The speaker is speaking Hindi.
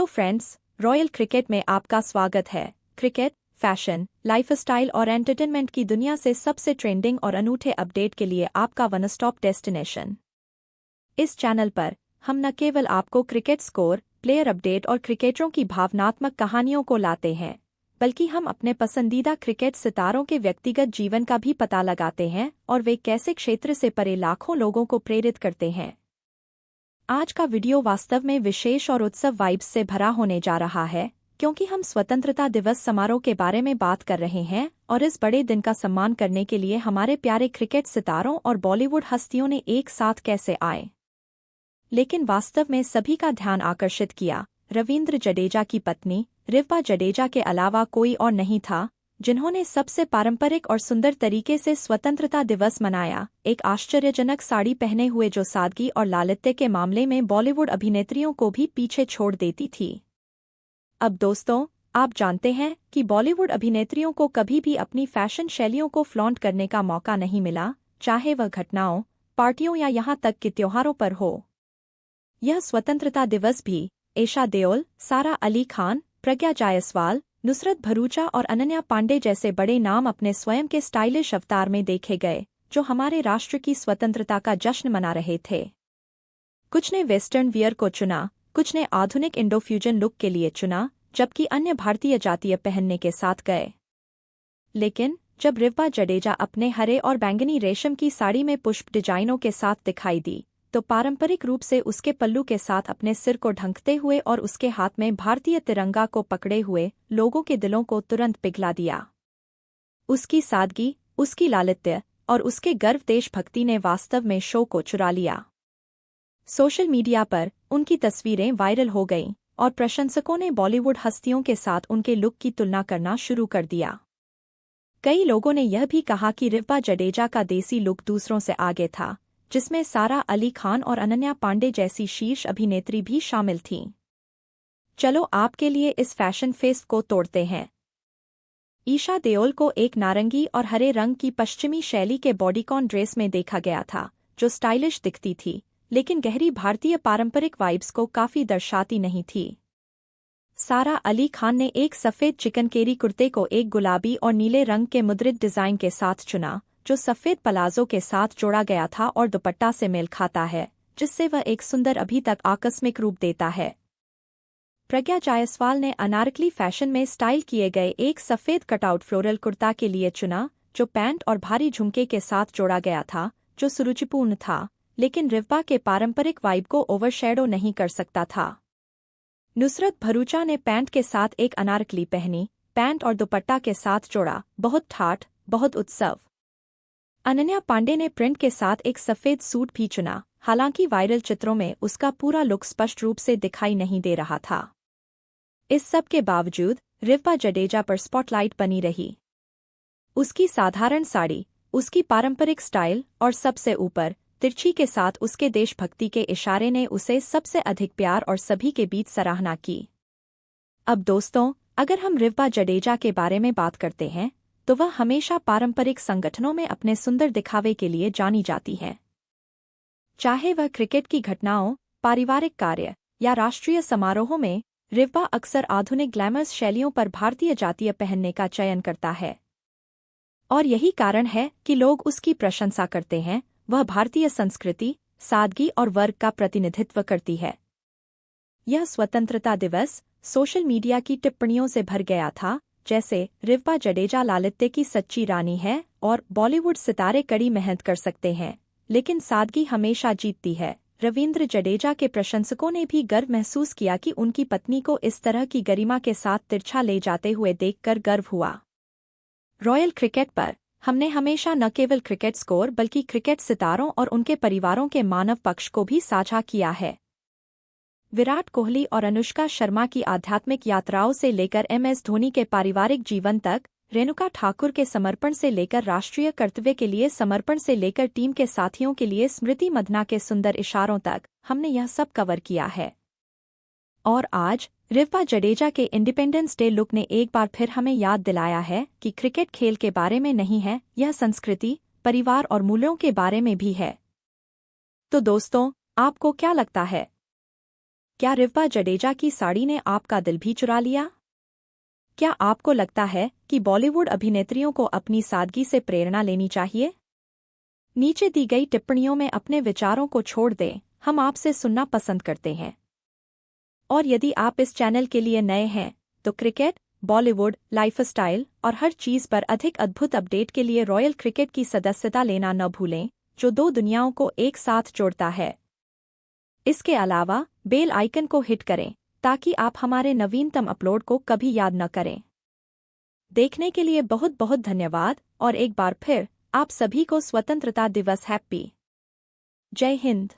फ्रेंड्स, रॉयल क्रिकेट में आपका स्वागत है। क्रिकेट, फैशन, लाइफस्टाइल और एंटरटेनमेंट की दुनिया से सबसे ट्रेंडिंग और अनूठे अपडेट के लिए आपका वन स्टॉप डेस्टिनेशन। इस चैनल पर हम न केवल आपको क्रिकेट स्कोर, प्लेयर अपडेट और क्रिकेटरों की भावनात्मक कहानियों को लाते हैं, बल्कि हम अपने पसंदीदा क्रिकेट सितारों के व्यक्तिगत जीवन का भी पता लगाते हैं और वे कैसे क्षेत्र से परे लाखों लोगों को प्रेरित करते हैं। आज का वीडियो वास्तव में विशेष और उत्सव वाइब्स से भरा होने जा रहा है, क्योंकि हम स्वतंत्रता दिवस समारोह के बारे में बात कर रहे हैं और इस बड़े दिन का सम्मान करने के लिए हमारे प्यारे क्रिकेट सितारों और बॉलीवुड हस्तियों ने एक साथ कैसे आए। लेकिन वास्तव में सभी का ध्यान आकर्षित किया रविंद्र जडेजा की पत्नी रिवा जडेजा के अलावा कोई और नहीं था, जिन्होंने सबसे पारंपरिक और सुंदर तरीके से स्वतंत्रता दिवस मनाया, एक आश्चर्यजनक साड़ी पहने हुए जो सादगी और लालित्य के मामले में बॉलीवुड अभिनेत्रियों को भी पीछे छोड़ देती थी। अब दोस्तों, आप जानते हैं कि बॉलीवुड अभिनेत्रियों को कभी भी अपनी फैशन शैलियों को फ्लॉन्ट करने का मौका नहीं मिला, चाहे वह घटनाओं, पार्टियों या यहाँ तक कि त्योहारों पर हो। यह स्वतंत्रता दिवस भी ईशा देओल, सारा अली खान, प्रज्ञा जायसवाल, नुसरत भरूचा और अनन्या पांडे जैसे बड़े नाम अपने स्वयं के स्टाइलिश अवतार में देखे गए, जो हमारे राष्ट्र की स्वतंत्रता का जश्न मना रहे थे। कुछ ने वेस्टर्न वियर को चुना, कुछ ने आधुनिक इंडो फ्यूजन लुक के लिए चुना, जबकि अन्य भारतीय जातीय पहनने के साथ गए। लेकिन जब रिवा जडेजा अपने हरे और बैंगनी रेशम की साड़ी में पुष्प डिजाइनों के साथ दिखाई दी, तो पारंपरिक रूप से उसके पल्लू के साथ अपने सिर को ढंकते हुए और उसके हाथ में भारतीय तिरंगा को पकड़े हुए लोगों के दिलों को तुरंत पिघला दिया। उसकी सादगी, उसकी लालित्य और उसके गर्व देशभक्ति ने वास्तव में शो को चुरा लिया। सोशल मीडिया पर उनकी तस्वीरें वायरल हो गईं और प्रशंसकों ने बॉलीवुड हस्तियों के साथ उनके लुक की तुलना करना शुरू कर दिया। कई लोगों ने यह भी कहा कि रिवा जडेजा का देसी लुक दूसरों से आगे था, जिसमें सारा अली खान और अनन्या पांडे जैसी शीर्ष अभिनेत्री भी शामिल थीं। चलो आपके लिए इस फैशन फेस्ट को तोड़ते हैं। ईशा देओल को एक नारंगी और हरे रंग की पश्चिमी शैली के बॉडीकॉन ड्रेस में देखा गया था, जो स्टाइलिश दिखती थी, लेकिन गहरी भारतीय पारंपरिक वाइब्स को काफी दर्शाती नहीं थी। सारा अली खान ने एक सफेद चिकनकेरी कुर्ते को एक गुलाबी और नीले रंग के मुद्रित डिजाइन के साथ चुना, जो सफेद पलाजो के साथ जोड़ा गया था और दुपट्टा से मेल खाता है, जिससे वह एक सुंदर अभी तक आकस्मिक रूप देता है। प्रज्ञा जायसवाल ने अनारकली फैशन में स्टाइल किए गए एक सफेद कटआउट फ्लोरल कुर्ता के लिए चुना, जो पैंट और भारी झुमके के साथ जोड़ा गया था, जो सुरुचिपूर्ण था, लेकिन रिवा के पारंपरिक वाइब को ओवरशैडो नहीं कर सकता था। नुसरत भरूचा ने पैंट के साथ एक अनारकली पहनी, पैंट और दुपट्टा के साथ जोड़ा, बहुत ठाठ, बहुत उत्सव। अनन्या पांडे ने प्रिंट के साथ एक सफेद सूट भी चुना, हालांकि वायरल चित्रों में उसका पूरा लुक स्पष्ट रूप से दिखाई नहीं दे रहा था। इस सब के बावजूद रिवा जडेजा पर स्पॉटलाइट बनी रही। उसकी साधारण साड़ी, उसकी पारंपरिक स्टाइल और सबसे ऊपर तिरछी के साथ उसके देशभक्ति के इशारे ने उसे सबसे अधिक प्यार और सभी के बीच सराहना की। अब दोस्तों, अगर हम रिवा जडेजा के बारे में बात करते हैं, तो वह हमेशा पारंपरिक संगठनों में अपने सुंदर दिखावे के लिए जानी जाती है। चाहे वह क्रिकेट की घटनाओं, पारिवारिक कार्य या राष्ट्रीय समारोहों में, रिवा अक्सर आधुनिक ग्लैमरस शैलियों पर भारतीय जातीय पहनने का चयन करता है। और यही कारण है कि लोग उसकी प्रशंसा करते हैं। वह भारतीय संस्कृति, सादगी और वर्ग का प्रतिनिधित्व करती है। यह स्वतंत्रता दिवस सोशल मीडिया की टिप्पणियों से भर गया था, जैसे रिवा जडेजा लालित्य की सच्ची रानी है और बॉलीवुड सितारे कड़ी मेहनत कर सकते हैं, लेकिन सादगी हमेशा जीतती है। रविंद्र जडेजा के प्रशंसकों ने भी गर्व महसूस किया कि उनकी पत्नी को इस तरह की गरिमा के साथ तिरछा ले जाते हुए देखकर गर्व हुआ। रॉयल क्रिकेट पर हमने हमेशा न केवल क्रिकेट स्कोर बल्कि क्रिकेट सितारों और उनके परिवारों के मानव पक्ष को भी साझा किया है। विराट कोहली और अनुष्का शर्मा की आध्यात्मिक यात्राओं से लेकर MS धोनी के पारिवारिक जीवन तक, रेणुका ठाकुर के समर्पण से लेकर राष्ट्रीय कर्तव्य के लिए समर्पण से लेकर टीम के साथियों के लिए स्मृति मंधना के सुंदर इशारों तक, हमने यह सब कवर किया है। और आज रिवा जडेजा के इंडिपेंडेंस डे लुक ने एक बार फिर हमें याद दिलाया है कि क्रिकेट खेल के बारे में नहीं है, यह संस्कृति, परिवार और मूल्यों के बारे में भी है। तो दोस्तों, आपको क्या लगता है? क्या रिवा जडेजा की साड़ी ने आपका दिल भी चुरा लिया? क्या आपको लगता है कि बॉलीवुड अभिनेत्रियों को अपनी सादगी से प्रेरणा लेनी चाहिए? नीचे दी गई टिप्पणियों में अपने विचारों को छोड़ दें, हम आपसे सुनना पसंद करते हैं। और यदि आप इस चैनल के लिए नए हैं, तो क्रिकेट, बॉलीवुड, लाइफस्टाइल और हर चीज़ पर अधिक अद्भुत अपडेट के लिए रॉयल क्रिकेट की सदस्यता लेना न भूलें, जो दो दुनियाओं को एक साथ जोड़ता है। इसके अलावा बेल आइकन को हिट करें ताकि आप हमारे नवीनतम अपलोड को कभी याद न करें। देखने के लिए बहुत बहुत धन्यवाद और एक बार फिर आप सभी को स्वतंत्रता दिवस हैप्पी। जय हिंद।